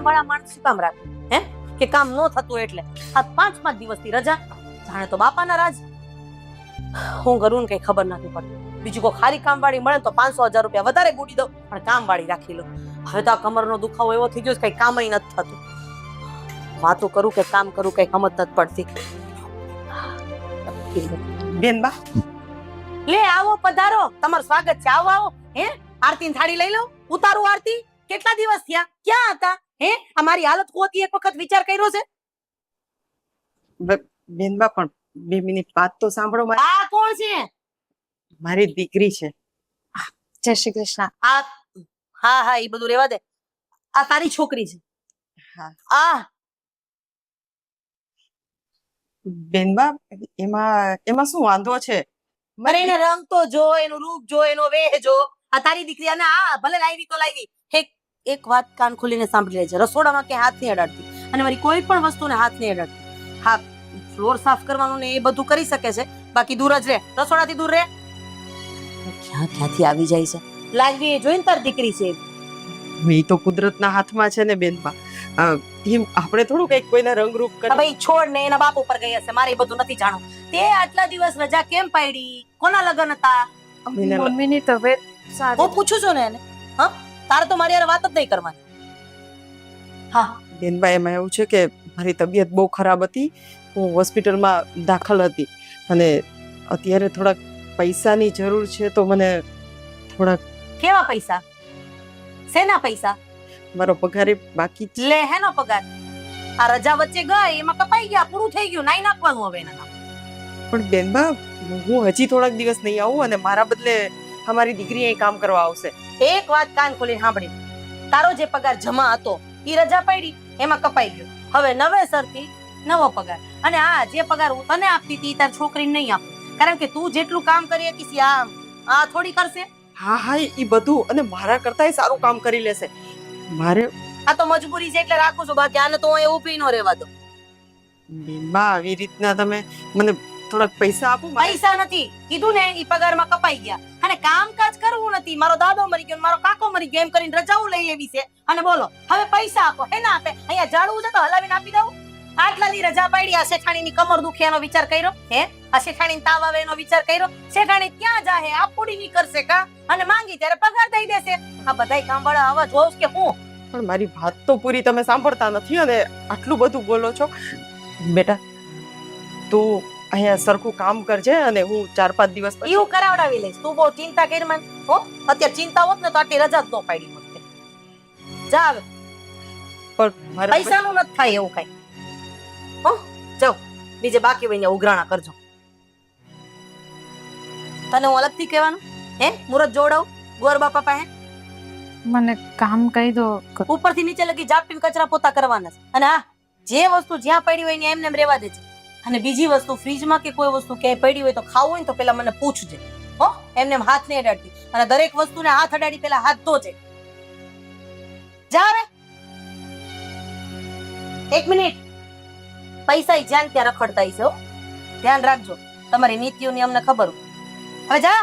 કામ વાળા માણસ શું કામ રાખે હે કે કામ ન થતું એટલે આ 5-5 દિવસની રજા જાણે તો બાપાના રાજ હું કરું ને કઈ ખબર નથી પડતી બીજું કોઈ ખારી કામ વાળી મળે તો 500,000 રૂપિયા વધારે ગુડી દો પણ કામ વાળી રાખી લો હવે તો આ કમરનો દુખાવો એવો થઈ ગયો છે કઈ કામ નથી થતું વાતો કરું કે કામ કરું કઈ સમજ નથી પડતી બેનબા લે આવો પધારો તમારું સ્વાગત છે આવો આવો હે આરતી થાળી લઈ લો ઉતારું આરતી કેટલા દિવસ થયા ક્યાં હતા હે અમારી હાલત કોતી એક વખત વિચાર કર્યો છે બેનબા પણ 2 મિનિટ વાત તો સાંભળો આ કોણ છે મારી દીકરી છે જય શ્રી કૃષ્ણ આ હા હા એ બધું રેવા દે આ તારી છોકરી છે હા આ બેનબા એમાં શું વાંધો છે અરે એને રંગ તો જો એનું રૂપ જો એનો વેહ જો આ તારી દીકરી અને આ ભલે લાવી તો લાવી એક વાત કાન ખોલીને સાંભળી લેજે રસોડામાં કે હાથ નહીં અડાડતી અને મારી કોઈ પણ વસ્તુને હાથ નહીં અડાડતી હા ફ્લોર સાફ કરવાનું ને એ બધું કરી શકે છે બાકી દૂર જ રહે રસોડાથી દૂર રહે ક્યાંથી આવી જાય છે લાગવી એ જોઈને તારી દીકરી છે એ તો કુદરતના હાથમાં છે ને બેનબા આપણે થોડું કઈક કોઈના રંગરૂપ કરી ભાઈ છોડ ને એના બાપ ઉપર ગઈ હશે મારે એ બધું નથી જાણવું તે આટલા દિવસ રજા કેમ પાડી કોના લગન હતા મમ્મીની તબિયત સારી હું પૂછું છું ને એને હા તારે તો મારી હારે વાત જ નહીં કરવાની હા બેનબા એમાં એવું છે કે મારી તબિયત બહુ ખરાબ હતી હું હોસ્પિટલમાં દાખલ હતી અને અત્યારે થોડાક પૈસાની જરૂર છે તો મને થોડાક કેવા પૈસા શેના પૈસા મારો પગાર બાકી છે લે હેનો પગાર આ રજા વચ્ચે ગઈ એમાં કપાઈ ગયા પૂરું થઈ ગયું નાઈ નાખવાનું હવે એના પણ બેનબા હું હજી થોડાક દિવસ નહીં આવું અને મારા બદલે અમારી દીકરી અહીં કામ કરવા આવશે એક વાત કાન ખોલીને સાંભળી તારો જે પગાર જમા હતો ઈ રજા પડી એમાં કપાઈ ગયો હવે નવેસરથી નવો પગાર અને આ જે પગાર હું તને આપતી હતી તાર છોકરીને નહીં આપું કારણ કે તું જેટલું કામ કરી શકીશ આ થોડી કરશે હા હા એ બધું અને મારા કરતાંય સારું કામ કરી લેશે મારે આ તો મજબૂરી છે એટલે રાખું છું બાકી આને તો હું એવું પી નો રહેવા દો બેનબા આવી રીતના તમે મને થોડાક પૈસા આપો પૈસા નથી કીધું ને ઈ પગારમાં કપાઈ ગયા અને કામકાજ કરવું નથી મારો દાદો મરી ગયો મારો કાકો મરી ગયો એમ કરીને રજાઓ લઈ એવી છે અને બોલો હવે પૈસા આપો હે ના આપે અહીંયા જાળવું છે તો હલાવીને આપી દઉં આટલાની રજા પાડી આ શેઠાણીની કમર દુખે એનો વિચાર કર્યો હે આ શેઠાણીને તાવ આવે એનો વિચાર કર્યો શેઠાણી ક્યાં જાહે આ પૂડી ની કરશે કા અને માંગી ત્યારે પગાર દઈ દેશે આ બધાય કામવાળા આવા જોશ કે હું પણ મારી વાત તો પૂરી તમે સાંભળતા નથી અને આટલું બધું બોલો છો બેટા તું અહીંયા સરખું કામ કરજે અને હું 4-5 દિવસ પછી એવું કરાવડાવી લઈશ તું બહુ ચિંતા કરી મને હો અત્યારે ચિંતા હોત ને તો આટલી રજા જ ન પાડી હોત જા હવે પણ મારે પૈસાનું નથી થાય એવું કઈ હો જાઓ બીજે બાકી હોય ને ઉઘરાણા કરજો તને હું અલગથી કહેવાનું હે મુરત જોડાવ ગોર બાપા પાસે મને કામ કહી દો ઉપરથી નીચે લગી ઝાપટીને કચરા પોતા કરવાના છે અને હા જે વસ્તુ જ્યાં પડી હોય ને એમને એમ રહેવા દેજે અને બીજી વસ્તુ ફ્રીજમાં કે કોઈ વસ્તુ ક્યાંય પડી હોય તો ખાવું હોય ને તો પેલા મને પૂછજે હો એમને એમ હાથ નહીં અડાડતી અને દરેક વસ્તુને હાથ અડાડી પેલા હાથ ધોજે જા હવે 1 મિનિટ પૈસા જ્યાં ત્યાં રખડતા છે હો ધ્યાન રાખજો તમારી નીતિઓની અમને ખબર હોય હવે જા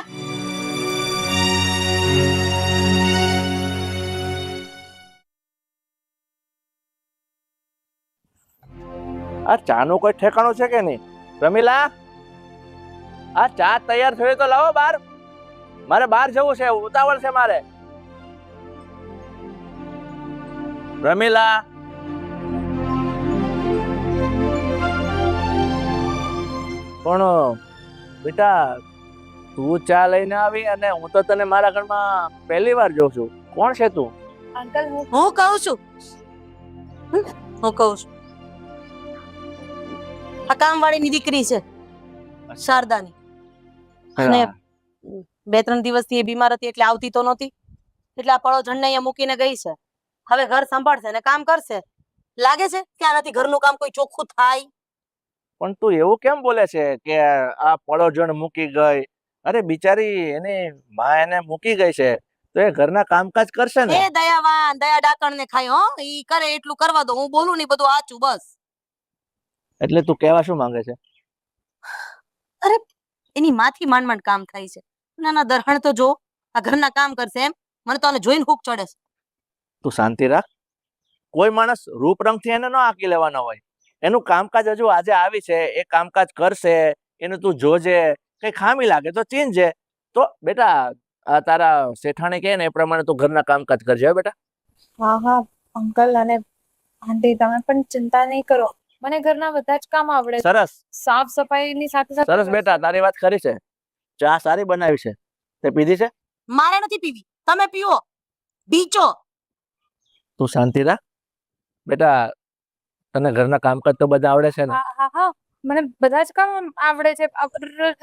આ ચાનું કોઈ ઠેકાણું છે કે નહીં રમીલા આ ચા તૈયાર થયો તો લાવો બહાર મારે બહાર જવું છે ઉતાવળ છે મારે રમીલા પણ બેટા તું ચા લઈને આવી અને હું તો તને મારા ઘરમાં પહેલી વાર જોઉં છું કોણ છે તું અંકલ હું કહું છું હું કહું છું આ કામવાળીની દીકરી છે શારદાની અને 2-3 દિવસથી એ બીમાર હતી એટલે આવતી તો નહોતી એટલે આ પળો જણને અહીંયા મૂકીને ગઈ છે હવે ઘર સંભાળશે ને કામ કરશે લાગે છે કે આનાથી ઘરનું કામ કોઈ ચોખ્ખું થાય પણ તું એવું કેમ બોલે છે કે આ પડોજણ મૂકી ગઈ અરે બિચારી એની માં એને મૂકી ગઈ છે તો એ ઘરના કામકાજ કરશે ને એ દયાવાન દયા ડાકણ ને ખાય હો ઈ કરે એટલું કરવા દો હું બોલું નહીં બધું આચું બસ એટલે તું કહેવા શું માંગે છે અરે એની માથી માંડ માંડ કામ થાય છે નાના દરહણ તો જો આ ઘરના કામ કરશે એમ મને તો આને જોઈને હૂક ચડે છે તું શાંતિ રાખ કોઈ માણસ રૂપ રંગથી એને ન આંકી લેવાનો હોય. એનું કામકાજ હજુ આજે આવી છે, એ કામકાજ કરશે, એનું તું જોજે. કઈ ખામી લાગે તો ચીનજે. તો બેટા આ તારા શેઠાણી કહે ને એ પ્રમાણે તું ઘરના કામકાજ કરજે હો બેટા. હા હા અંકલ અને આંટી તમે પણ ચિંતા નહીં કરો, મને ઘરના બધા જ કામ આવડે છે. સરસ સાફ સફાઈની સાથે સાથે સરસ બેટા, તારી વાત ખરી છે. ચા સારી બનાવી છે. તે પીધી છે? મારે નથી પીવી, તમે પીવો. બીચો તું શાંતિ રાખ બેટા. તને ઘરના કામકાજ તો બધા આવડે છે ને? હા હા હા મને બધા જ કામ આવડે છે.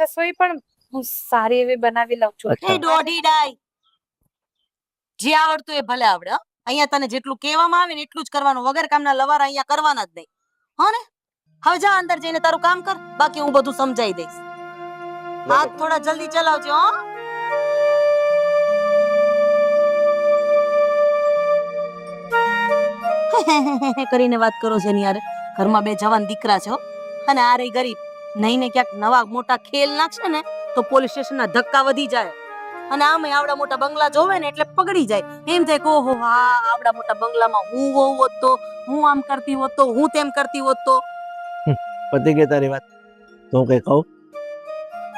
રસોઈ પણ હું સારી એવી બનાવી લઉં છું. અચ્છા. એ દોઢી ડાય, જે આવડતું એ ભલે આવડે હો. અહીંયા તને જેટલું કહેવામાં આવે ને એટલું જ કરવાનું, વગર કામના લવારા અહીંયા કરવાના જ નહીં. હો ને? હવે જા અંદર જઈને તારું કામ કર, બાકી હું બધું સમજાઈ દઈશ. હાથ થોડા જલ્દી ચલાવજો હો. કરીને વાત કરો છે ની યાર. ઘરમાં બે જવાન દીકરા છે હો, અને આ રહી ગરીબ. નહીં ને ક્યાંક નવા મોટા ખેલ નાખશે ને તો પોલીસ સ્ટેશનના ધક્કા વધી જાય. અને આમે આવડા મોટા બંગલા જોવે ને એટલે પગડી જાય. એમ થાય કે ઓહો હા, આવડા મોટા બંગલામાં હું વહુ હોત તો, હું આમ કરતી હોત તો, હું તેમ કરતી હોત તો. પતી ગઈ તારી વાત? તો હું કઈ કહું?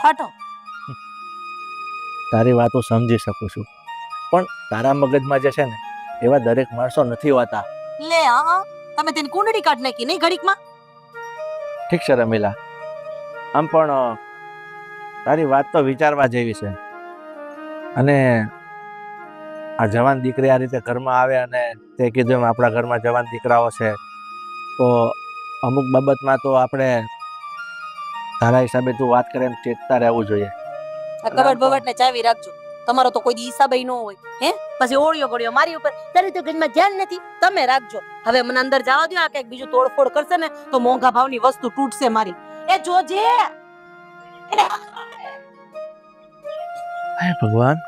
ફાટો. તારી વાતો સમજી શકું છું, પણ તારા મગજમાં જે છે ને એવા દરેક માણસો નથી હોતા. લે હા, તમે તેની કુંડળી કાઢ નાખી નહીં ઘડીકમાં. ઠીક છે રમીલા, આમ પણ તારી વાત તો વિચારવા જેવી છે. અને આ જવાન દીકરી આ રીતે ઘરમાં આવે અને તે કીધું એમ આપણા ઘરમાં જવાન દીકરાઓ છે, તો અમુક બાબતમાં તો આપણે તારા હિસાબે તું વાત કરે એમ ચેતતા રહેવું જોઈએ. આ કબાટ બબાટ ને ચાવી રાખજો. તમારો તો કોઈ હિસાબ ન હોય. હે પછી ઓળિયો ગળ્યો મારી ઉપર, તારી તો ઘરમાં ધ્યાન નથી. તમે રાખજો. હવે મને અંદર જવા દો. આ કઈક બીજું તોડફોડ કરશે ને તો મોંઘા ભાવની વસ્તુ તૂટશે મારી. એ જોજે. હે ભગવાન.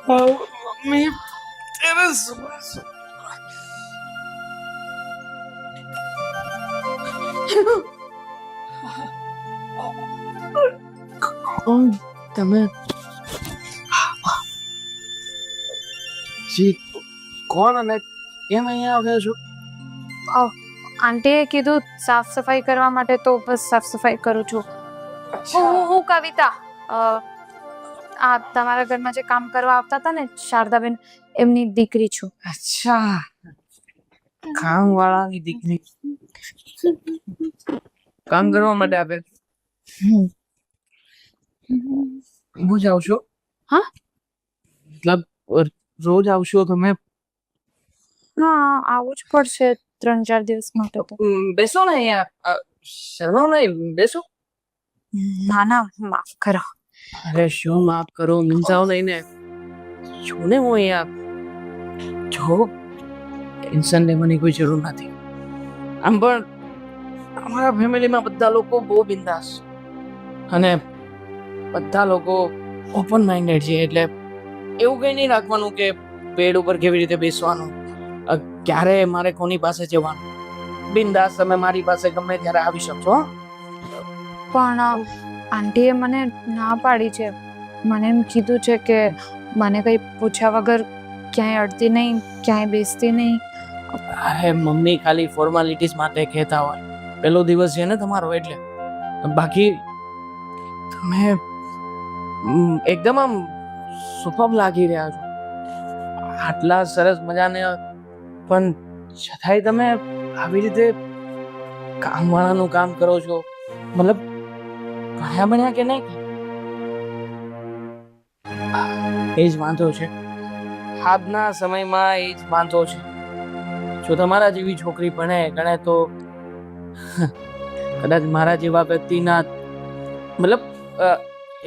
મમ્મી તેરે તમે જી કોણ અને કેમ અહીંયા આવ્યા છો? આંટીએ કીધું સાફ સફાઈ કરવા માટે, તો બસ સાફ સફાઈ કરું છું. હું કવિતા, આ તમારા ઘરમાં જે કામ કરવા આવતા હતા ને શારદાબેન, એમની દીકરી છું. અચ્છા, કામ વાળાની દીકરી કામ કરવા માટે આવે. રોજ આવશો? હા? મતલબ રોજ આવશો તમે? હા આવું જ પડશે 3-4 દિવસ માટે તો. બેસો ને અહીંયા, શરમાવ નહીં, બેસો. ના ના માફ કરો. અરે શું માફ કરો, મિંજાવ નહીં ને. છું ને હું અહીંયા. જો ટેન્શન લેવાની કોઈ જરૂર નથી. આમ પણ અમારા ફેમિલીમાં બધા લોકો બહુ બિંદાસ અને બધા લોકો ઓપન માઇન્ડેડ છે. એટલે એવું કંઈ નહીં રાખવાનું કે પેડ ઉપર કેવી રીતે બેસવાનું, ક્યારે મારે કોની પાસે જવાનું. બિંદાસ તમે મારી પાસે ગમે ત્યારે આવી શકશો. પણ આંટીએ મને ના પાડી છે. મને એમ કીધું છે કે મને કંઈ પૂછ્યા વગર ક્યાંય અડતી નહીં, ક્યાંય બેસતી નહીં. અરે મમ્મી ખાલી ફોર્માલિટીઝ માટે કહેતા હોય. પહેલો દિવસ છે ને તમારો, એટલે. બાકી તમે એકદમ આમ સુપર લાગી રહ્યા છો. આટલા સરસ મજાને પણ છતાંય તમે આવી રીતે કામવાળાનું કામ કરો છો. મતલબ ભણ્યા ભણ્યા કે નહીં? એ જ વાંધો છે આજના સમયમાં, એ જ વાંધો છે. જો તમારા જેવી છોકરી ભણે ગણે તો કદાચ મારા જેવા વ્યક્તિના, મતલબ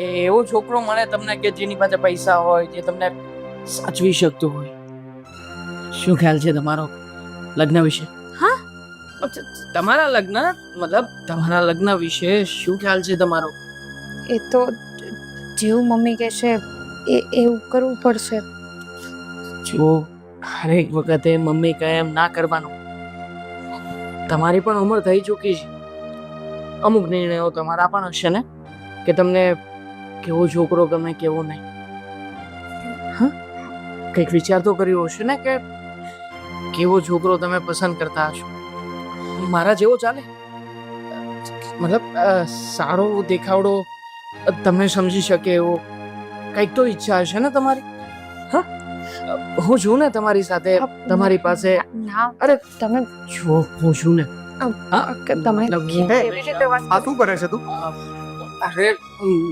એવો છોકરો મળે તમને કે જેની પાસે પૈસા હોય, જે તમને સાચવી શકતો હોય. શું ખ્યાલ છે તમારો લગ્ન વિશે? હા? તમારા લગ્ન, મતલબ તમારા લગ્ન વિશે શું ખ્યાલ છે તમારો? એ તો જેવું મમ્મી કહેશે એવું કરવું પડશે. જો હરેક વખતે મમ્મી કહે એમ ના કરવાનું. તમારી પણ ઉંમર થઈ ચૂકી છે. અમુક નિર્ણયો તમારા પણ હશે ને કે તમને કેવો છોકરો ગમે કેવો નહીં. હા, કંઈક વિચાર તો કર્યો હશે ને કે કેવો છોકરો તમે પસંદ કરતા હશો. મારા જેવો ચાલે, મતલબ સારો દેખાવડો, તમે સમજી શકે એવો કંઈક તો ઈચ્છા હશે ને તમારી. હા, હું છું ને તમારી સાથે, તમારી પાસે. ના અરે તમે જો હું છું ને. તમે મતલબ કેવી રીતે વાત આ શું કરે છે તું? અરે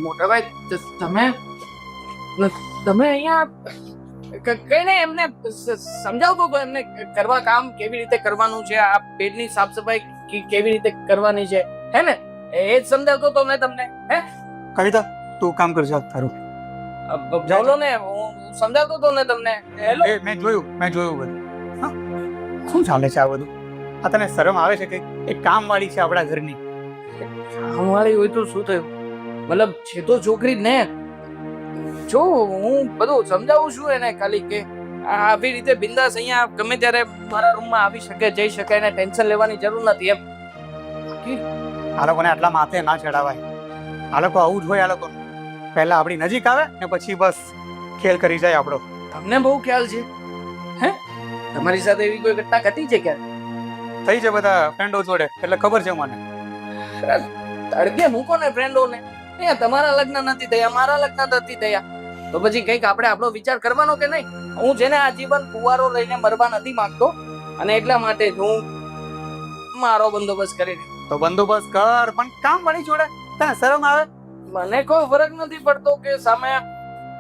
મોટાભાઈ, તમે અહીંયા કઈ નહીં, એમને સમજાવતો તો એમને કરવા કામ કેવી રીતે કરવાનું છે, આ પેટની સાફ સફાઈ કેવી રીતે કરવાની છે, હે ને એ જ સમજાવતો તો મેં તમને. હે કવિતા, તું કામ કરજે તારું. બોલો ને, હું સમજાવતો તો ને તમને. હેલો, મેં જોયું બધું. હા, શું ચાલે છે આ બધું? આ તને શરમ આવે છે કે એક કામ વાળી છે આપણા ઘરની? અમારી હોય તો શું થયું, મતલબ છે તો છોકરી જ ને. જો હું બધું સમજાવું છું એને, ખાલી કે આવી રીતે બિંદાસ અહીંયા ગમે ત્યારે મારા રૂમમાં આવી શકે, જઈ શકે, એને ટેન્શન લેવાની જરૂર નથી એમ. આ લોકોને આટલા માથે ના ચડાવાય. આ લોકો આવું જ હોય. આ લોકો પહેલા આપણી નજીક આવે ને પછી બસ ખેલ કરી જાય આપણો. તમને બહુ ખ્યાલ છે. હે, તમારી સાથે એવી કોઈ ઘટના ઘટી છે ક્યારે? થઈ છે બધા ફ્રેન્ડો જોડે, એટલે ખબર છે મને. તડકે મૂકો ને ફ્રેન્ડોને. અહીંયા તમારા લગ્ન નથી થયા, મારા લગ્ન નથી થયા, તો પછી કંઈક આપણે આપણો વિચાર કરવાનો કે નહીં? હું જેને આજીવન ફુવારો લઈને મરવા નથી માંગતો, અને એટલા માટે જ હું મારો બંદોબસ્ત કરી રહ્યો. તો બંદોબસ્ત કર, પણ કામ વાળી જોડે તને શરમ આવે? મને કોઈ ફરક નથી પડતો કે સામે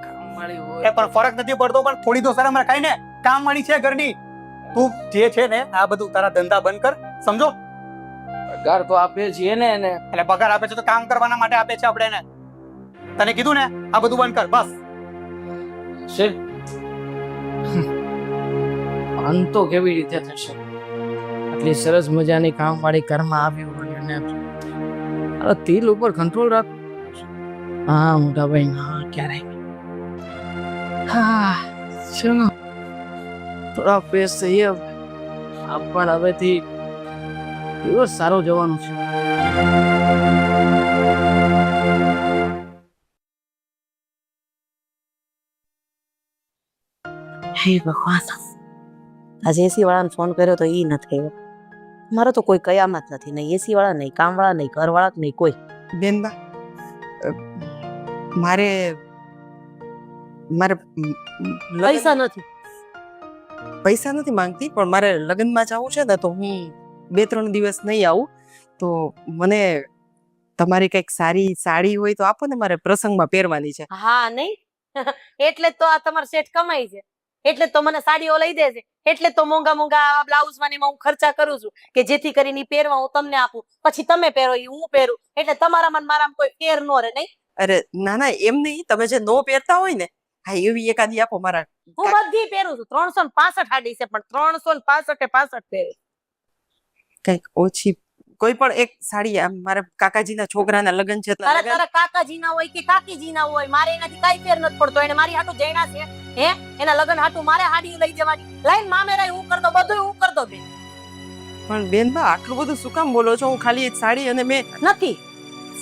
કામવાળી એ હોય. પણ ફરક નથી પડતો, પણ થોડી તો શરમ રખાય ને. કામ વાળી છે ઘરની. તું જે છે ને આ બધું તારા ધંધા બંધ કર, સમજો? પગાર તો આપીએ છીએ ને એને. એટલે પગાર આપે છે તો કામ કરવાના માટે આપે છે આપણે એને. તને કીધું ને આ બધું બંધ કર, બસ. છે અંત તો કેવી રીતે થશે? આટલી સરસ મજાની કામવાળી ઘરમાં આવી હોય અને આ દિલ ઉપર કંટ્રોલ રાખ. હા મોટા ભાઈ, હા ક્યારેય. હા ચલો થોડા ફ્રેશ થઈએ. આપ પણ હવેથી દિવસ સારો જવાનું છે. હે ભગવાન, આજે એસી વાળાને ફોન કર્યો તો ઈ નથી આવ્યો. મારો તો કોઈ કયામત નથી, નહીં એસી વાળા, નહીં કામ વાળા, નહીં ઘર વાળા, નહીં કોઈ. બેનબા, મારે પૈસા નથી. પૈસા નથી માંગતી, પણ મારે લગ્નમાં જવું છે ને, તો હું 2-3 દિવસ નહીં આવું. તો મને તમારી કંઈક સારી સાડી હોય તો આપો ને, મારે પ્રસંગમાં પહેરવાની છે. હા નહીં, એટલે જ તો આ તમારો શેઠ કમાઈ છે, એટલે જ તો મને સાડીઓ લઈ દે છે, એટલે જ તો મોંઘા મોંઘા બ્લાઉઝ માં હું ખર્ચા કરું છું કે જેથી કરીને પહેરવા હું તમને આપું, પછી તમે પહેરો એ હું પહેરું, એટલે તમારામાં ને મારામાં કોઈ ફેર નો રહે. નહીં, અરે ના ના, એમ નહીં. તમે જે નો પહેરતા હોય ને, હા એવી એકાદી આપો. મારા હું બધી પહેરું છું. 365 સાડી છે, પણ 365 પહેરે. કંઈક ઓછી કોઈ પણ એક સાડી, આમ મારા કાકાજીના છોકરાના લગ્ન છે. તારા તારા કાકાજી ના હોય કે કાકીજી ના હોય, મારે એનાથી કઈ ફેર નથી પડતો. એને મારી હાટુ જૈના છે, હે એના લગ્ન હાટુ મારે હાડી લઈ જવાની, લાઈન મામેરાય હું કર દો, બધું હું કર દો. બેન પણ બેનબા, આટલું બધું શું કામ બોલો છો? હું ખાલી એક સાડી, અને મેં નથી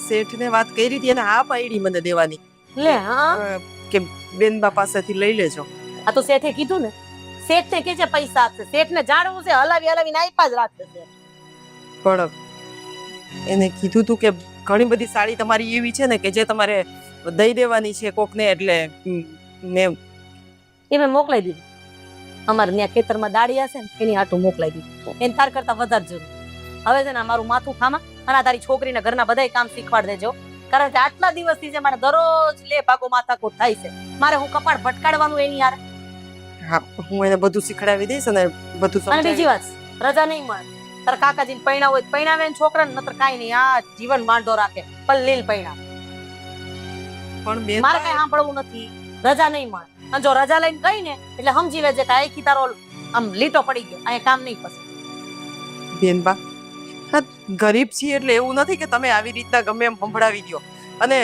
શેઠને વાત કરી હતી, એને હા પાડી મને દેવાની લે. હા, કે બેનબા પાસેથી લઈ લેજો. આ તો શેઠે કીધું ને, શેઠ ને કે છે પૈસા આપશે, શેઠ ને જાણવું છે, હલાવી હલાવીને આપ્યા જ રાખશે. પણ એને કીધું તું કે ઘણી બધી સાડી તમારી એવી છે ને કે જે તમારે દઈ દેવાની છે કોકને, એટલે મેં એ મેં મોકલાઈ દીધું. અમારે ત્યાં ખેતરમાં દાળિયા છે ને, એની હાટું મોકલાઈ દીધું. એને તાર કરતા વધારે જરૂર. હવે છે ને મારું માથું ખામાં, અને તારી છોકરીને ઘરના બધાય કામ શીખવાડ દેજો, કારણ કે આટલા દિવસથી છે મારે દરરોજ લે ભાગો માથાકૂટ થાય છે. મારે હું કપાળ ભટકાડવાનું એની યાર. હા, હું એને બધું શીખડાવી દઈશ અને બધું અને બીજી સમજાવી. વાત, રજા નહીં મળે. તારા કાકાજીને પૈણા હોય પૈણાવે ને છોકરાને, નતર કાઈ નહીં. આ જીવન માંડો રાખે, પલ્લીલ પૈણા. પણ બેન, મારે કઈ સાંભળવું નથી. રજા નહીં મળે, અને જો રજા લઈને ગઈ ને એટલે સમજી લેજે કે આખી તારો આમ લીટો પડી ગયો, અહીંયા કામ નહીં પછી. બેનબા, હા ગરીબ છીએ એટલે એવું નથી કે તમે આવી રીતના ગમે એમ સંભળાવી દો. અને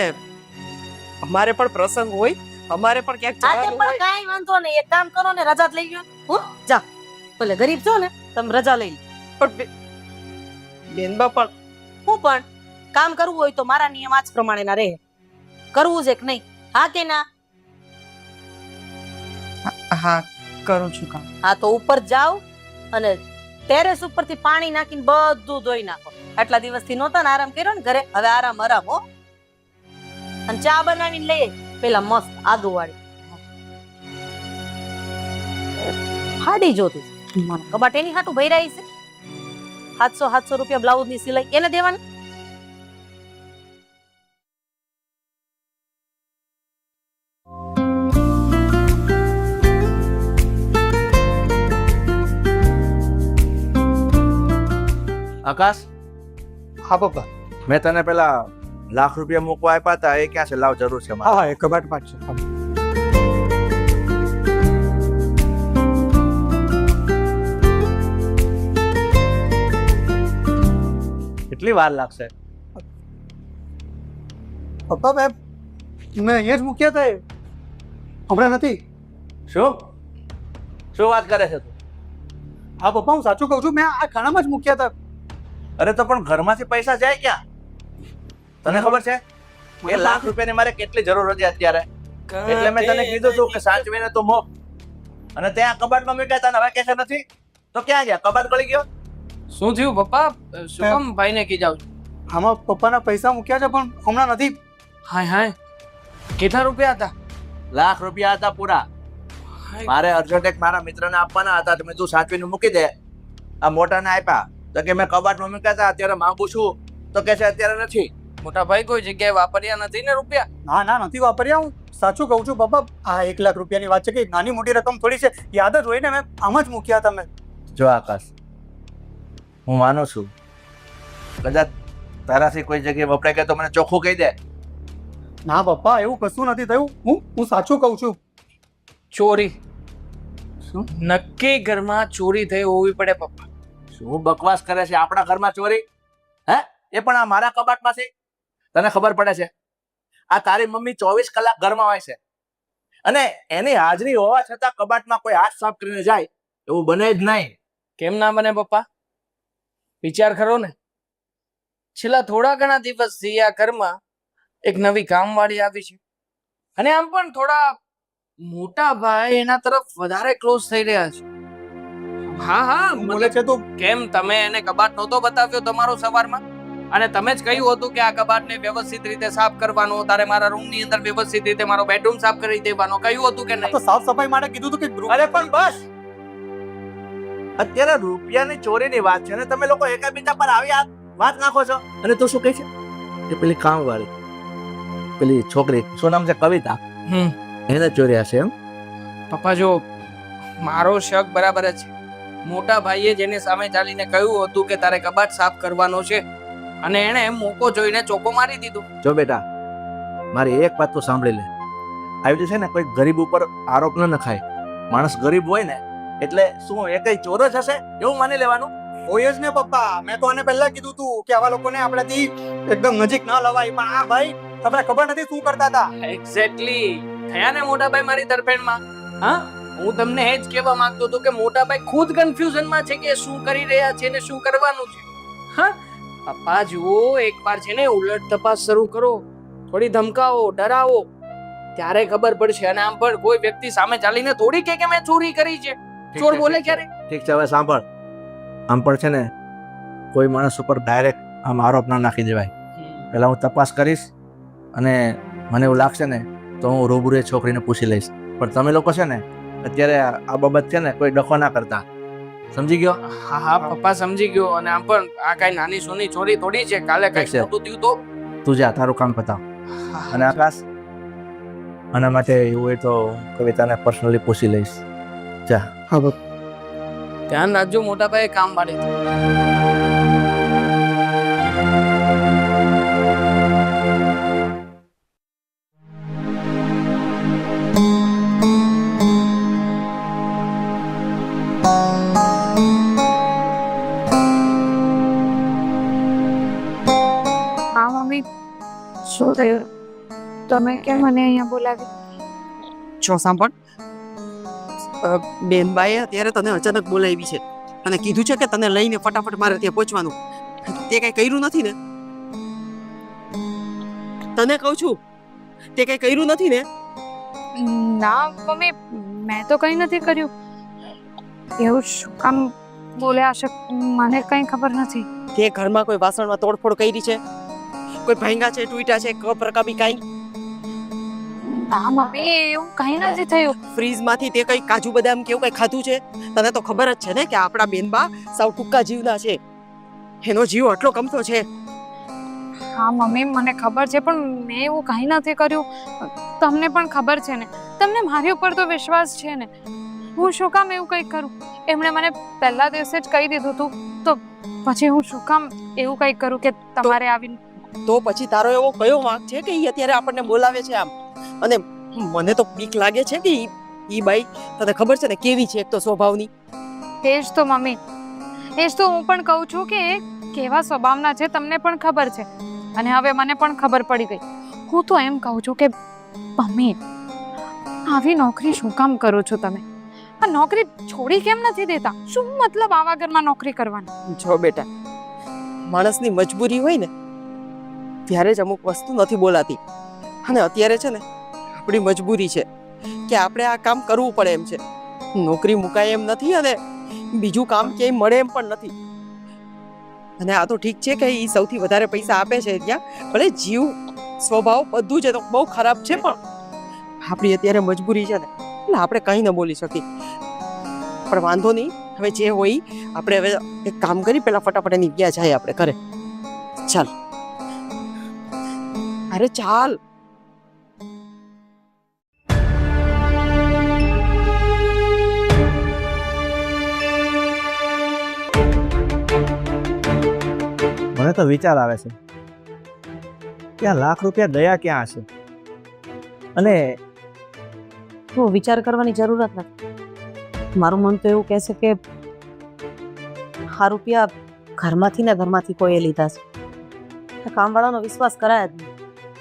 અમારે પણ પ્રસંગ હોય, અમારે પણ ક્યાંક હા તે જવાનું પણ હોય. કાંઈ વાંધો નહીં, એક કામ કરો ને, રજા જ લઈ ગયો હું જા. ભલે ગરીબ છો ને, તમે રજા લઈ લો. પણ બેનબા પણ હું પણ કામ કરવું હોય તો મારા નિયમ આજ પ્રમાણેના રહે. કરવું છે કે નહીં? હા કે ના? હા કરું છું કામ. હા તો ઉપર જાઓ અને ટેરેસ ઉપરથી પાણી નાખીને બધું ધોઈ નાખો. આટલા દિવસથી નહોતા ને આરામ કર્યો ને ઘરે, હવે આરામ હો. અને ચા બનાવીને લઈએ પેલા મસ્ત આદુ વાળી. હાડી જોતી કબાટ એની હાટું ભરાઈ છે. 700 રૂપિયા બ્લાઉઝ ની સિલાઈ એને દેવાની. આકાશ, હા પપ્પા. મેં તને પેલા ₹1,00,000 મૂકવા આપ્યા હતા, એ ક્યાં છે? લાવ, જરૂર છે મારે. હા હા, એ કબાટમાં જ છે. કેટલી વાર લાગશે? પપ્પા મેં અહીંયા જ મૂક્યા હતા એ. હમણાં નથી. શું શું વાત કરે છે તું? હા પપ્પા, હું સાચું કહું છું, મેં આ ખાનામાં જ મૂક્યા હતા. અરે તો પણ ઘરમાંથી પૈસા જાય ક્યાં? તને ખબર છે એ ₹1,00,000 ની મારે કેટલી જરૂર હતી અત્યારે? એટલે મેં તને કીધું હતું કે સાચવીને તું મૂક. અને ત્યાં કબાટમાં મૂક્યા હતા ને હવે કહે છે નથી, તો ક્યાં ગયા? કબાટ ગળી ગયો? શું થયું પપ્પા? શું કામ ભાઈને ખીજાવ છો? આમાં પપ્પાના પૈસા મૂક્યા છે પણ હમણાં નથી. હાય હાય, કેટલા રૂપિયા હતા? ₹1,00,000 હતા પૂરા. મારે અર્જન્ટ એક મારા મિત્રને આપવાના હતા, તો મેં તું સાચવીને મૂકી દે. આ મોટાને આપ્યા તો કે મેં કબાટમાં મૂક્યા હતા, અત્યારે માંગુ છું તો કે છે અત્યારે નથી. મોટા ભાઈ કોઈ જગ્યાએ વાપર્યા નથી ને રૂપિયા? ના ના, નથી વાપર્યા. હું સાચું કહું છું પપ્પા, આ ₹1,00,000 ની વાત છે કે નાની મોટી રકમ થોડી છે. યાદ જ હોય ને, મેં આમ જ મૂક્યા હતા મેં. જો આકાશ, હું માનું છું કદાચ તારાથી કોઈ જગ્યાએ વપરાઈ ગયા તો મને ચોખ્ખું કહી દે. ના પપ્પા, એવું કશું નથી થયું. હું સાચું કહું છું. ચોરી? શું? નક્કી ઘરમાં ચોરી થઈ હોવી પડે પપ્પા. શું બકવાસ કરે છે? આપણા ઘરમાં ચોરી? હે? એ પણ આ મારા કબાટમાંથી? તને ખબર પડે છે આ તારી મમ્મી 24 કલાક ઘરમાં હોય છે અને એની હાજરી હોવા છતાં કબાટમાં કોઈ હાથ સાફ કરીને જાય એવું બને જ નહીં. કેમ ના બને પપ્પા? વિચાર કરો ને, છેલ્લા થોડા ઘણા દિવસથી આ ઘરમાં એક નવી કામવાળી આવી છે અને આમ પણ થોડા મોટા ભાઈ એના તરફ વધારે ક્લોઝ થઈ રહ્યા છે. હા હા, બોલે છે તું. કેમ તમે એને કબાટ નહોતો બતાવ્યો તમારો સવારમાં? અને તમે જ કહ્યું હતું કે આ કબાટને વ્યવસ્થિત રીતે સાફ કરવાનો, તારે મારા રૂમની અંદર વ્યવસ્થિત રીતે મારો બેડરૂમ સાફ કરી દેવાનો કહ્યું હતું કે આ તો નહીં? સાફ સફાઈ માટે કીધું હતું કે અરે પણ બસ, અત્યારે રૂપિયાની ચોરીની વાત છે ને તમે લોકો એકાબીજા પર આવી આ વાત નાખો છો. અને તું શું કહે છે કે પેલી કામવાળી પેલી છોકરી શું નામ છે? કવિતા. એને ચોરી હશે એમ? પપ્પા જો, મારો શક બરાબર જ છે. મોટા ભાઈએ જેને સામે ચાલીને કહ્યું હતું કે તારે કબાટ સાફ કરવાનો છે અને એણે મોકો જોઈને ચોકો મારી દીધો. જો બેટા, મારી એક વાત તો સાંભળી લે. આવી રીતે છે ને કોઈ ગરીબ ઉપર આરોપ ન નખાય. માણસ ગરીબ હોય ને એટલે શું એ કઈ ચોર જ હશે એવું માની લેવાનું? હોય જ ને પપ્પા. મેં તો આને પહેલા કીધું હતું કે આવા લોકોને આપણાથી એકદમ નજીક ન લવાય, પણ આ ભાઈ તમને ખબર નથી શું કરતા હતા. એક્ઝેક્ટલી, થયા ને મોટા ભાઈ મારી તરફેણમાં. હા, હું તમને એ જ કહેવા માંગતો હતો કે મોટા ભાઈ ખુદ કન્ફ્યુઝનમાં છે કે શું કરી રહ્યા છે ને શું કરવાનું છે. હા પપ્પા જુઓ, એકવાર છે ને ઉલટ તપાસ શરૂ કરો, થોડી ધમકાવો, ડરાવો, ત્યારે ખબર પડશે. અને આમ પણ કોઈ વ્યક્તિ સામે ચાલીને થોડી કે મેં ચોરી કરી છે. ચોર બોલે ક્યારે? ઠીક છે, હવે સાંભળ. આમ પણ છે ને કોઈ માણસ ઉપર ડાયરેક્ટ આમ આરોપ ના નાખી દેવાય. પહેલા હું તપાસ કરીશ અને મને એવું લાગશે ને તો હું રૂબરૂ એ છોકરીને પૂછી લઈશ. પણ તમે લોકો છે ને અત્યારે આ બાબત છે ને કોઈ ડખો ના કરતા. સમજી ગયો? હા હા પપ્પા, સમજી ગયો. અને આમ પણ આ કઈ નાની સોની ચોરી થોડી છે, કાલે કઈ છે. મોટું થયું તો? તું જા, તારું કામ પતાવ. અને આકાશ, આના માટે એવું હોય તો કવિતાને પર્સનલી પૂછી લઈશ. જા. હા બાપ. ધ્યાન રાખજો મોટા ભાઈ, કામ વાળી. હા મમ્મી, શું થયું? તમે કેમ મને અહીંયા બોલાવી? જો સાંભળ, બેનબાએ અત્યારે તને અચાનક બોલાવી છે અને કીધું છે કે તને લઈને ફટાફટ મારે ત્યાં પહોંચવાનું. તે કઈ કર્યું નથી ને? તને કહું છું, તે કઈ કર્યું નથી ને? ના મમ્મી, મેં તો કંઈ નથી કર્યું. એવું શું કામ બોલ્યા હશે, મને કંઈ ખબર નથી. તે ઘરમાં કોઈ વાસણમાં તોડફોડ કરી છે? કોઈ ભાંગા છે, તૂટ્યા છે, કપ રકાબી કાંઈ? ના મમ્મી, એવું કંઈ નથી થયું. ફ્રીજમાંથી તે કઈ કાજુ બદામ કેવું કઈ ખાધું છે? તને તો ખબર જ છે ને કે આપણા બેનબા સાવ ટૂંકા જીવના છે. એનો જીવ આટલો કમતો છે. હા મમ્મી, મને ખબર છે, પણ મેં એવું કંઈ નથી કર્યું. તમને પણ ખબર છે ને, તમને મારી ઉપર તો વિશ્વાસ છે ને. હું શું કામ એવું કંઈ કરું? એમણે મને પહેલા દિવસે જ કહી દીધું હતું, તો પછી હું શું કામ એવું કંઈ કરું કે તમારે આવીને? તો પછી તારો એવો કયો વાંક છે કે ઈ અત્યારે આપણને બોલાવે છે આમ? અને મને તો બીક લાગે છે કે ઈ બાઈ તને ખબર છે ને કેવી છે એક તો સ્વભાવની. એ જ તો મમ્મી, એ જ તો હું પણ કહું છું કે એ કેવા સ્વભાવના છે તમને પણ ખબર છે, અને હવે મને પણ ખબર પડી ગઈ. હું તો એમ કહું છું કે મમ્મી, આવી નોકરી શું કામ કરો છો તમે? આ નોકરી છોડી કેમ નથી દેતા? શું મતલબ આવા ઘરમાં નોકરી કરવાનો? જો બેટા, માણસની મજબૂરી હોય ને ત્યારે જ અમુક વસ્તુ નથી બોલાતી, અને અત્યારે છે ને આપણી મજબૂરી છે કે આપણે આ કામ કરવું પડે એમ છે. નોકરી મુકાય એમ નથી અને બીજું કામ ક્યાંય મળે એમ પણ નથી. અને આ તો ઠીક છે કે એ સૌથી વધારે પૈસા આપે છે ત્યાં, ભલે જીવ સ્વભાવ બધું જ તો બહુ ખરાબ છે, પણ આપણી અત્યારે મજબૂરી છે ને એટલે આપણે કંઈ ન બોલી શકીએ. પણ વાંધો નહીં, હવે જે હોય આપણે હવે એક કામ કરી પેલા ફટાફટ એની ગયા જાય આપણે ઘરે. ચાલ, અરે ચાલ. મને તો વિચાર આવે છે કે આ લાખ રૂપિયા ગયા ક્યાં હશે? અને તો વિચાર કરવાની જરૂરત નથી. મારું મન તો એવું કહે છે કે આ રૂપિયા ઘરમાંથી કોઈએ લીધા છે. કામવાળાનો વિશ્વાસ કરાય જ નહીં.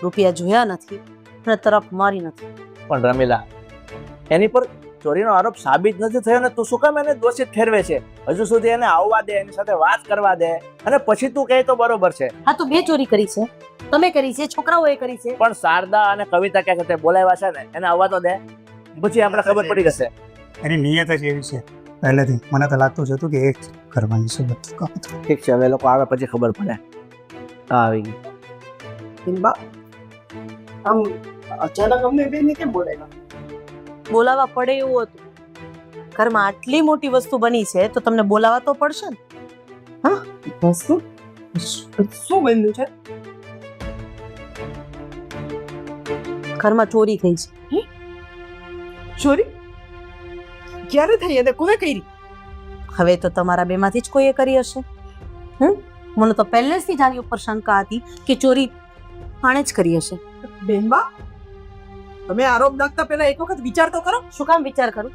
રૂપિયા જોયા નથી અને તરફ મારી નથી. પણ રમીલા, એની પર ચોરીનો આરોપ સાબિત નથી થયો ને તું શું કામ એને દોષિત ઠેરવે છે? હજુ સુધી એને આવવા દે, એની સાથે વાત કરવા દે, અને પછી તું કહે તો બરોબર છે. હા, તો બે ચોરી કરી છે, તમે કરી છે, છોકરાઓએ કરી છે. પણ શારદા અને કવિતા કે છે બોલાવ્યા છે ને, એને આવવા તો દે, પછી આપણે ખબર પડી જશે. એની નિયત જ એવી છે પહેલેથી. મને તો લાગતું જ હતું કે એક કરવાની છે બધું કામ. ઠીક છે, હવે લોકો આવે પછી ખબર પડે. આવી ગઈ. બેનબા, આમ અચાનક અમને બેનને કેમ બોલાવ્યા? બોલાવા પડે એવું હતું. ઘરમાં આટલી મોટી વસ્તુ બની છે તો તમને બોલાવા તો પડશે ને. વસ્તુ શું બન્યું છે? ઘરમાં ચોરી થઈ છે. ચોરી ક્યારે થઈ અને કોને કરી? હવે તો તમારા બેમાંથી જ કોઈએ કરી હશે. મને તો પહેલેથી જ આની ઉપર શંકા હતી કે ચોરી આણે જ કરી હશે. બેનબા, તમે આરોપ નાખતા પહેલા એક વખત વિચાર તો કરો. શું કામ વિચાર કરું?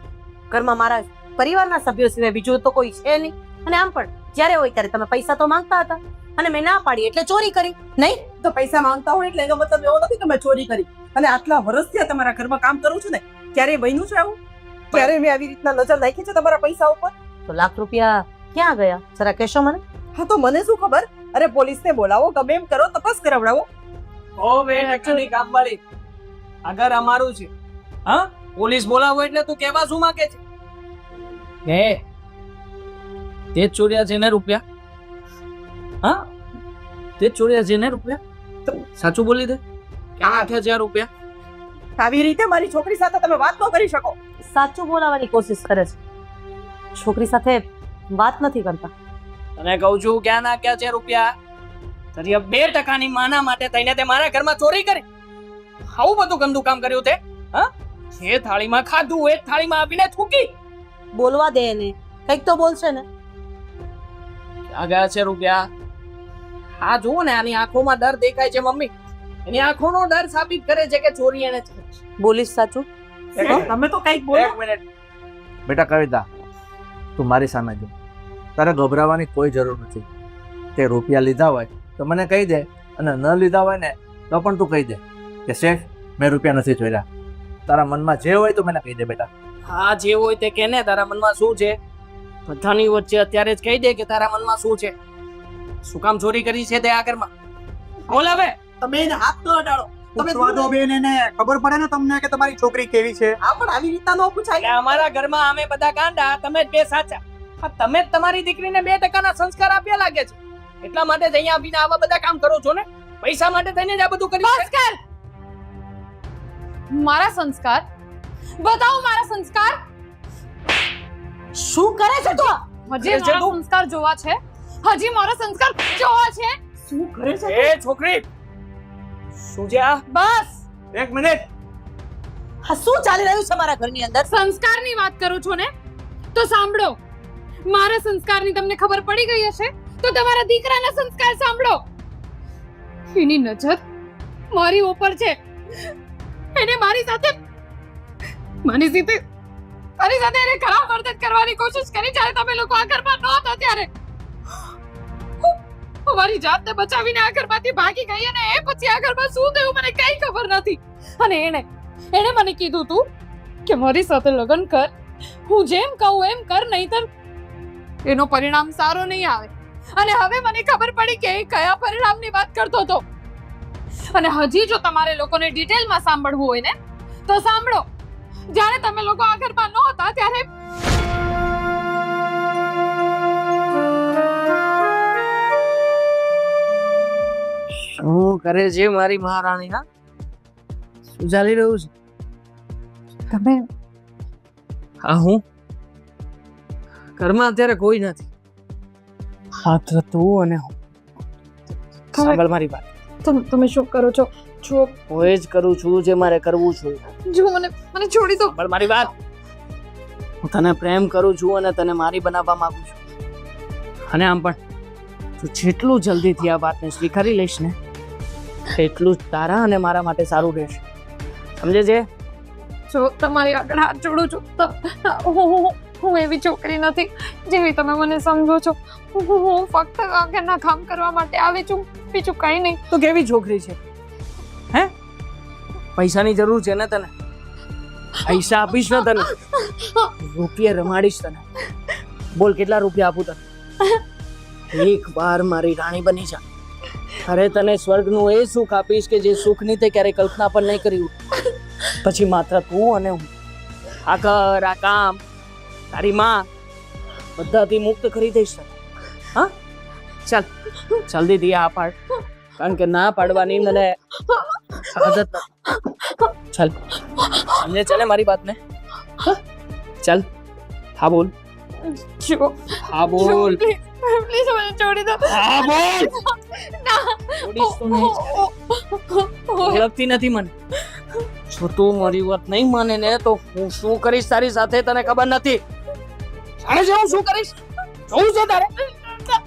ઘરમાં મારા પરિવારના સભ્યો સિવાય બીજું તો કોઈ છે નહીં. અને આમ પણ જ્યારે હોય ત્યારે તમે પૈસા તો માંગતા હતા અને મેં ના પાડી એટલે ચોરી કરી. નહીં તો પૈસા માંગતા હોય એટલે એનો મતલબ એવો નથી કે મેં ચોરી કરી. અને આટલા વર્ષથી તમારા ઘરમાં કામ કરું છું ને, ક્યારે બન્યું છે આવું? ક્યારે મેં આવી રીતના નજર નાખી છે તમારા પૈસા ઉપર? તો લાખ રૂપિયા ક્યાં ગયા જરા કહેશો મને? હા, તો મને શું ખબર? અરે પોલીસને બોલાવો, ગમે એમ કરો, તપાસ કરાવડાવો. ઓ બેન, એકચ્યુઅલી કામવાળી, આ ઘર અમારું છે. હા, પોલીસ બોલાવો એટલે તું કેવા શું માંગે છે? હે, તે જ ચોર્યા છે ને રૂપિયા? હા, તે જ ચોર્યા છે ને રૂપિયા? સાચું બોલી દે, ક્યાં નાખ્યા છે આ રૂપિયા? આવી રીતે મારી છોકરી સાથે તમે વાત ન કરી શકો. સાચું બોલાવવાની કોશિશ કરે છે. છોકરી સાથે વાત નથી કરતા. તને કહું છું, ક્યાં નાખ્યા છે રૂપિયા? તારી 2% માના માટે થઈને તે મારા ઘરમાં ચોરી કરી. આવું બધું ગંદુ કામ કર્યું તે? હા, જે થાળીમાં ખાધું એ થાળીમાં આપીને થૂકી. બોલવા દે એને, કંઈક તો બોલશે ને. ક્યાં ગયા છે રૂપિયા? હા, જુઓ ને, આની આંખોમાં ડર દેખાય છે મમ્મી. એની આંખોનો ડર સાબિત કરે છે કે ચોરી એને છે. બોલીશ સાચું? તમે તો કંઈક બોલો. એક મિનિટ બેટા. કવિતા, તું મારી સામે જો. તારે ગભરાવાની કોઈ જરૂર નથી. તે રૂપિયા લીધા હોય તો મને કહી દે, અને ન લીધા હોય ને તો પણ તું કહી દે કે શેઠ મેં રૂપિયા નથી જોયા. તારા મનમાં જે હોય તો મને કહી દે બેટા. હા જે હોય તે કે ને, તારા મનમાં શું છે બધાની વચ્ચે અત્યારે જ કહી દે કે તારા મનમાં શું છે. શું કામ ચોરી કરી છે તે આ ઘરમાં? બોલ હવે. તમે એને હાથ તો અડાડો. પૂછવા દો બેન એને, ખબર પડે ને તમને કે તમારી છોકરી કેવી છે. આ પણ આવી રીતના ન પૂછાય. એટલે અમારા ઘરમાં અમે બધા ગાંડા, તમે જ બે સાચા. હા, તમે જ તમારી દીકરીને 2% સંસ્કાર આપ્યા લાગે છે. એટલા માટે જ અહીંયા આવીને આવા બધા કામ કરો છો ને. પૈસા માટે થઈને જ આ બધું કર્યું છે. મારા સંસ્કાર બતાવો, મારા સંસ્કાર. શું કરે છે તું? હજી મારા સંસ્કાર જોવા છે? હજી મારા સંસ્કાર જોવા છે? શું કરે છે? એ છોકરી, શું છે આ? બસ. એક મિનિટ. હા, શું ચાલી રહ્યું છે મારા ઘરની અંદર? સંસ્કારની વાત કરો છો ને, તો સાંભળો. મારા સંસ્કારની તમને ખબર પડી ગઈ હશે તો તમારા દીકરાના સંસ્કાર સાંભળો. એની નજર મારી ઉપર છે. એને મારી સાથે એને ખરાબ વર્તન કરવાની કોશિશ કરી જ્યારે તમે લોકો આ ઘરમાં નહોતા ત્યારે. હું મારી જાતને બચાવીને આ ઘરમાંથી ભાગી ગઈ અને એ પછી આ ઘરમાં શું થયું મને કઈ ખબર નથી. અને એણે મને કીધું તું કે મારી સાથે લગ્ન કર, હું જેમ કહું એમ કર, નહીંતર એનો પરિણામ સારો નહીં આવે. અને હવે મને ખબર પડી કે એ કયા પરિણામની વાત કરતો હતો. અને હજી જો તમારે લોકોને ડિટેલમાં સાંભળવું હોય ને તો સાંભળો. જ્યારે તમે લોકો આ ઘરમાં નહોતા ત્યારે શું કરે છે મારી મહારાણી? હા, શું ચાલી રહ્યું છે? તમે હા, હું ઘરમાં અત્યારે કોઈ નથી, માત્ર તું અને હું. સાંભળ મારી વાત. તમે શું કરો છો? જો હું એ જ કરું છું જે મારે કરવું છે. મને છોડી દો. સાંભળ મારી વાત. હું તને પ્રેમ કરું છું અને તને મારી બનાવવા માંગુ છું. અને આમ પણ તું જેટલું જલ્દીથી આ વાતને સ્વીકારી લઈશ ને એટલું જ તારા અને મારા માટે સારું રહેશે. સમજે છે? જો તમારી આગળ હાથ જોડું છું તો હું એવી છોકરી નથી જેવી તમે મને સમજો છો. હું ફક્ત આગળના કામ કરવા માટે આવી છું, બીજું કઈ નહીં. તો કેવી છોકરી છે? હે, પૈસાની જરૂર છે ને તને? પૈસા આપીશ ને તને, રૂપિયા રમાડીશ તને. બોલ કેટલા રૂપિયા આપું તને? એક વાર મારી રાણી બની જા, અરે તને સ્વર્ગનું એ સુખ આપીશ કે જે સુખની તે ક્યારે કલ્પના પણ નહીં કર્યું. પછી માત્ર તું અને હું આ ઘર, આ કામ, તારી માં બધાથી મુક્ત કરી દઈશ. હા, ચાલ જલ્દીથી આ પાડ, કારણ કે ના પાડવાની મને આદત નથી. ચાલ, સમજે છે ને મારી વાતને? ચાલ, હા બોલ. જો હા બોલ. પ્લીઝ મને છોડી દો. હા બોલ. ના, છોડીશ તો નહીં. ઓળખતી નથી મને. જો તું મારી વાત નહીં માને ને તો હું શું કરીશ તારી સાથે તને ખબર નથી. જાણે છે હું શું કરીશ? જોવું છે તારે?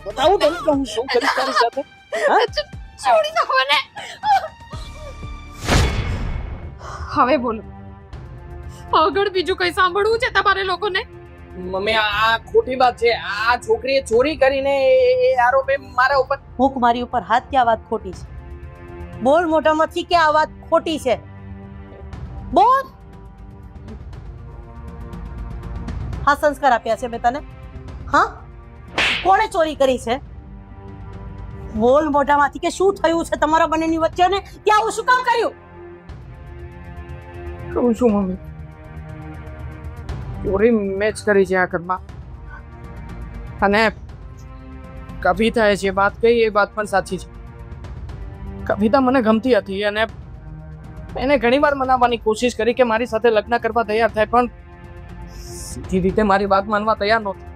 બતાવું તને કે હું શું કરીશ તારી સાથે. છોડી દો મને. હવે બોલો, આગળ બીજું કઈ સાંભળવું છે તમારે લોકોને? મમ્મી આ ખોટી વાત છે. આ છોકરીએ ચોરી કરીને એ આરોપે મારા ઉપર. મૂક મારી ઉપર હાથ. ક્યાં વાત ખોટી છે? બોલ મોઢામાંથી કે આ વાત ખોટી છે? બોલ. હા, સંસ્કાર આપ્યા છે મેં તને? હા, કોણે ચોરી કરી છે? બોલ મોઢામાંથી કે શું થયું છે તમારા બંનેની વચ્ચે ને ત્યાં આવું શું કામ કર્યું? કહું છું મમ્મી, ચોરી મેચ કરી છે આ ઘરમાં. અને કવિતાએ જે વાત કહી એ વાત પણ સાચી છે. કવિતા મને ગમતી હતી અને એને ઘણીવાર મનાવવાની કોશિશ કરી કે મારી સાથે લગ્ન કરવા તૈયાર થાય, પણ સીધી રીતે મારી વાત માનવા તૈયાર નહોતી.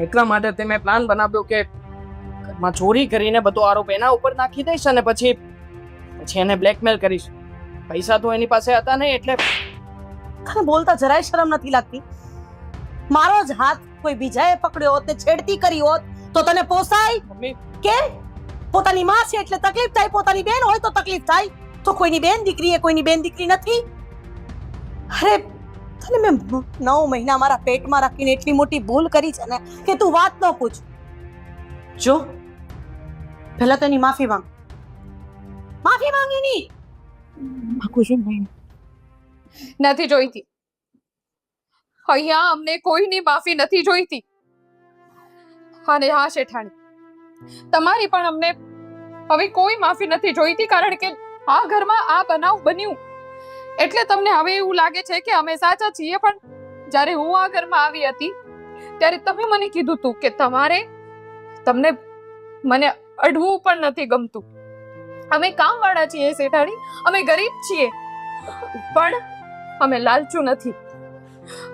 એટલા માટે તે મેં પ્લાન બનાવ્યો કે ઘરમાં ચોરી કરીને બધો આરોપ એના ઉપર નાખી દઈશ અને પછી એને બ્લેકમેલ કરીશ. પૈસા તો એની પાસે હતા નહીં, એટલે તને બોલતા જરાય શરમ નથી લાગતી? મારો જ હાથ કોઈ બીજાએ પકડ્યો હોત ને છેડતી કરી હોત તો તને પોસાય? મમ્મી કેમ? પોતાની માં છે એટલે તકલીફ થાય, પોતાની બેન હોય તો તકલીફ થાય. તો કોઈની બેન દીકરી એ કોઈની બેન દીકરી નથી. અરે તને મેં 9 મહિના મારા પેટમાં રાખીને એટલી મોટી ભૂલ કરી છે ને કે તું વાત ન પૂછ. જો પહેલા તો એની માફી માંગ. માફી માંગી ની માંગુ છું નથી જોઈતી. અહીંયા અમને કોઈની માફી નથી જોઈતી. અને હા શેઠાણી, તમારી પણ અમને હવે કોઈ માફી નથી જોઈતી, કારણ કે આ ઘરમાં આ બનાવ બન્યું એટલે તમને હવે એવું લાગે છે કે અમે સાચા છીએ. પણ જ્યારે હું આ ઘરમાં આવી હતી ત્યારે તમે મને કીધું હતું કે તમને મને અડવું પણ નથી ગમતું. અમે કામવાળા છીએ શેઠાણી, અમે ગરીબ છીએ, પણ અમે લાલચુ નથી.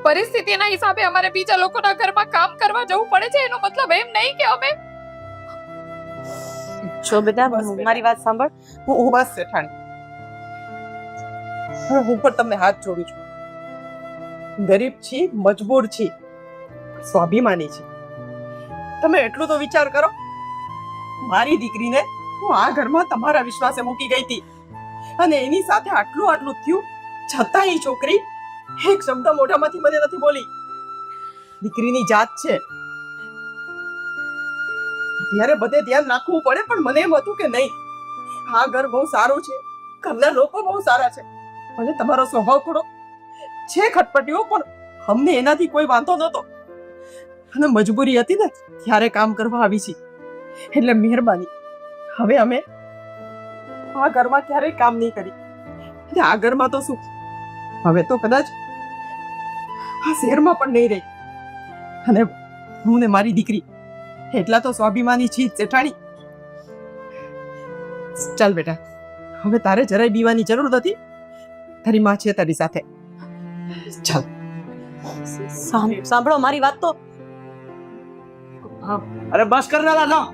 પરિસ્થિતિના હિસાબે અમારે બીજા લોકોના ઘરમાં કામ કરવા જવું પડે છે. એનો મતલબ એમ નહીં કે અમે જો બેટા મારી વાત સાંભળ. હું બસ શેઠાણી, હું પણ તમને હાથ જોડું છું. ગરીબ છી, મજબૂર છી, સ્વાભિમાની છે. તમે એટલું તો વિચાર કરો, મારી દીકરીને હું આ ઘરમાં તમારા વિશ્વાસે મૂકી ગઈ હતી અને એની સાથે આટલું થયું છતાં એ છોકરી એક શબ્દ મોઢામાંથી મને નથી બોલી. દીકરીની જાત છે ત્યારે બધે ધ્યાન રાખવું પડે, પણ મને એમ હતું કે નહીં, આ ઘર બહુ સારું છે, ઘરના લોકો બહુ સારા છે. અને તમારો સ્વભાવ થોડો છે ખટપટીઓ, પણ અમને એનાથી કોઈ વાંધો નહોતો. અને મજબૂરી હતી ને ત્યારે કામ કરવા આવી છે. એટલે મહેરબાની, હવે અમે આ ઘરમાં ક્યારેય કામ નહીં કરી. એટલે આ ઘરમાં તો શું, હવે તો કદાચ આ શહેરમાં પણ નહીં રહી. અને હું ને મારી દીકરી એટલા તો સ્વાભિમાની છીએ જેઠાણી. ચાલ બેટા, હવે તારે જરાય બીવાની જરૂર નથી. તારી માં છે તારી સાથે. ચાલ સાંભળો મારી વાત તો. અરે બસ કર ના.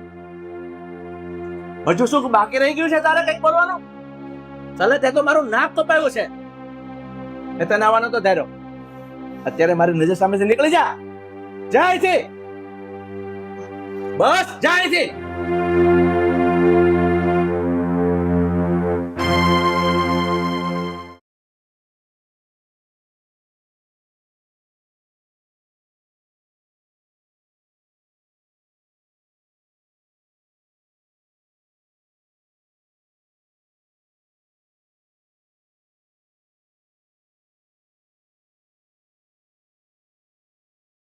હજુ શું બાકી રહી ગયું છે તારે કંઈક બોલવાનું? ચાલે તે તો મારું નાક કપાયું છે. એ તને આવવાનો તો ધાર્યો. અત્યારે મારી નજર સામેથી નીકળી જા. જાય છે, બસ જાય છે.